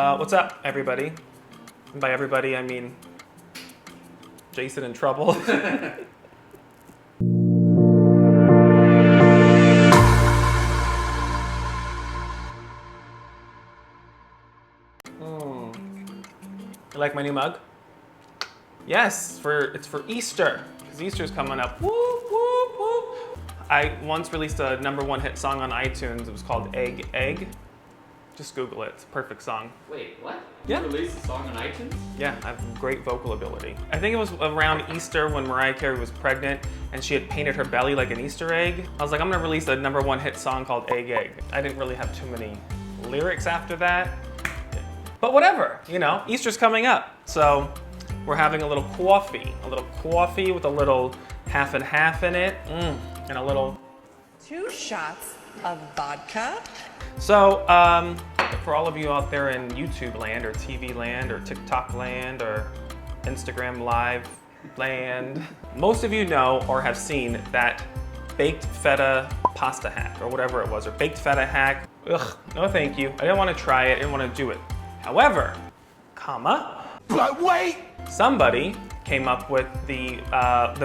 What's up, everybody? And by everybody, I mean Jason in trouble. You like my new mug? Yes, it's for Easter, because Easter's coming up. Whoop, whoop, whoop. I once released a #1 hit song on iTunes. It was called Egg, Egg. Just Google it, it's a perfect song. Wait, what? Yeah. You released a song on iTunes? Yeah, I have great vocal ability. I think it was around Easter when Mariah Carey was pregnant and she had painted her belly like an Easter egg. I was like, I'm gonna release a #1 hit song called Egg, Egg. I didn't really have too many lyrics after that. But whatever, you know, Easter's coming up. So we're having a little coffee with a little half and half in it, and a little 2 shots of vodka. So, for all of you out there in YouTube land or TV land or TikTok land or Instagram Live land, most of you know or have seen that baked feta pasta hack or whatever it was, or baked feta hack. Ugh, no thank you. I didn't want to try it, I didn't want to do it. However, but wait! Somebody came up with the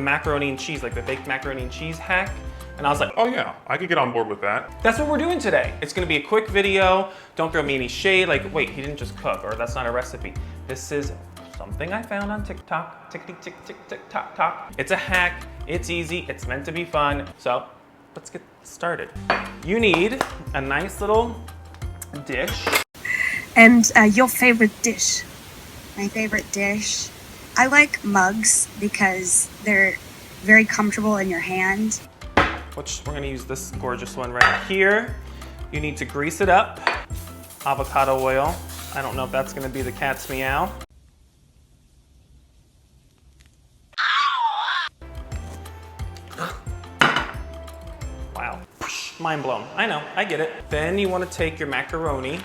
macaroni and cheese, like the baked macaroni and cheese hack. And I was like, oh yeah, I could get on board with that. That's what we're doing today. It's gonna be a quick video. Don't throw me any shade, like, wait, he didn't just cook, or that's not a recipe. This is something I found on TikTok. Tick-tick-tick-tick-tock-tock. It's a hack, it's easy, it's meant to be fun. So, let's get started. You need a nice little dish. And your favorite dish? My favorite dish? I like mugs because they're very comfortable in your hand. Which we're gonna use this gorgeous one right here. You need to grease it up. Avocado oil. I don't know if that's gonna be the cat's meow. Wow, mind blown. I know, I get it. Then you wanna take your macaroni.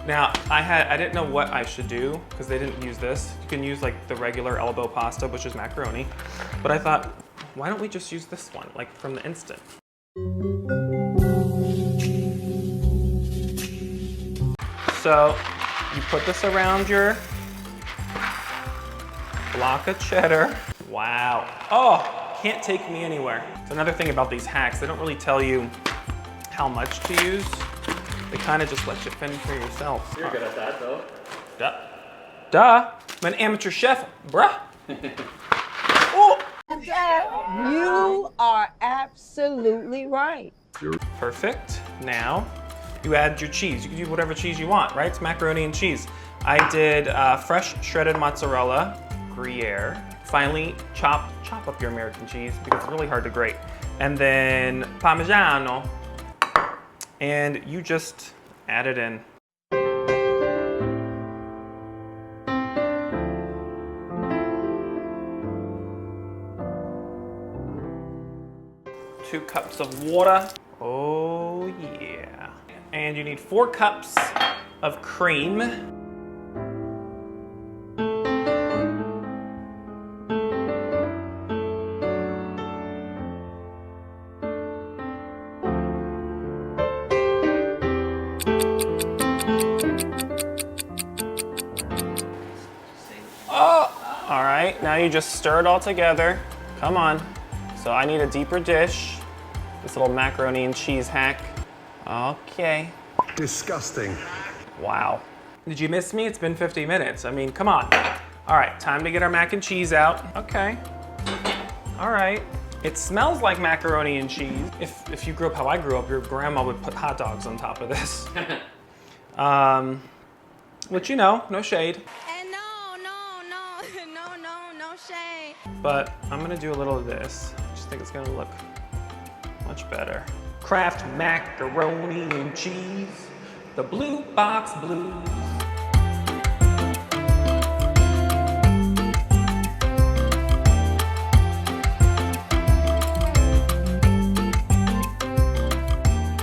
Now, I didn't know what I should do because they didn't use this. You can use like the regular elbow pasta, which is macaroni. But I thought, why don't we just use this one, like from the instant? So, you put this around your block of cheddar. Wow. Oh, can't take me anywhere. It's another thing about these hacks, they don't really tell you how much to use. They kind of just let you fend for yourself. You're good at that, though. Duh. I'm an amateur chef, bruh. Oh. You are absolutely right. Perfect. Now, you add your cheese. You can use whatever cheese you want, right? It's macaroni and cheese. I did fresh shredded mozzarella, Gruyere. Finally, chop up your American cheese because it's really hard to grate. And then Parmigiano. And you just add it in. Two cups of water. Oh yeah. And you need 4 cups of cream. Oh! All right, now you just stir it all together. Come on. So I need a deeper dish. This little macaroni and cheese hack. Okay. Disgusting. Wow. Did you miss me? It's been 50 minutes. I mean, come on. All right, time to get our mac and cheese out. Okay. All right. It smells like macaroni and cheese. If you grew up how I grew up, your grandma would put hot dogs on top of this. Which, you know, no shade. And no shade. But I'm gonna do a little of this. I just think it's gonna look much better. Kraft macaroni and cheese, the Blue Box Blues.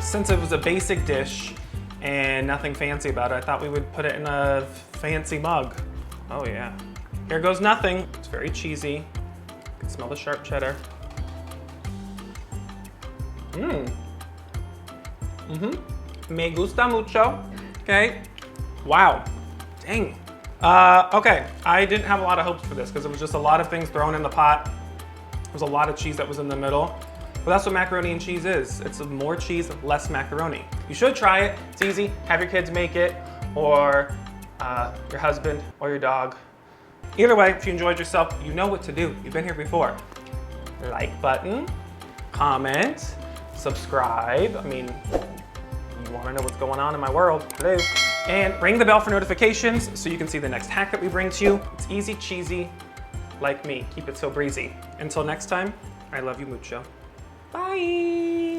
Since it was a basic dish and nothing fancy about it, I thought we would put it in a fancy mug. Oh yeah. Here goes nothing. It's very cheesy. You can smell the sharp cheddar. Me gusta mucho. Okay. Wow. Dang. Okay, I didn't have a lot of hopes for this because it was just a lot of things thrown in the pot. There was a lot of cheese that was in the middle. But that's what macaroni and cheese is. It's more cheese, less macaroni. You should try it. It's easy. Have your kids make it, or your husband or your dog. Either way, if you enjoyed yourself, you know what to do. You've been here before. Like button, comment, subscribe. I mean, you want to know what's going on in my world. Hello. And ring the bell for notifications so you can see the next hack that we bring to you. It's easy, cheesy, like me. Keep it so breezy. Until next time, I love you mucho. Bye.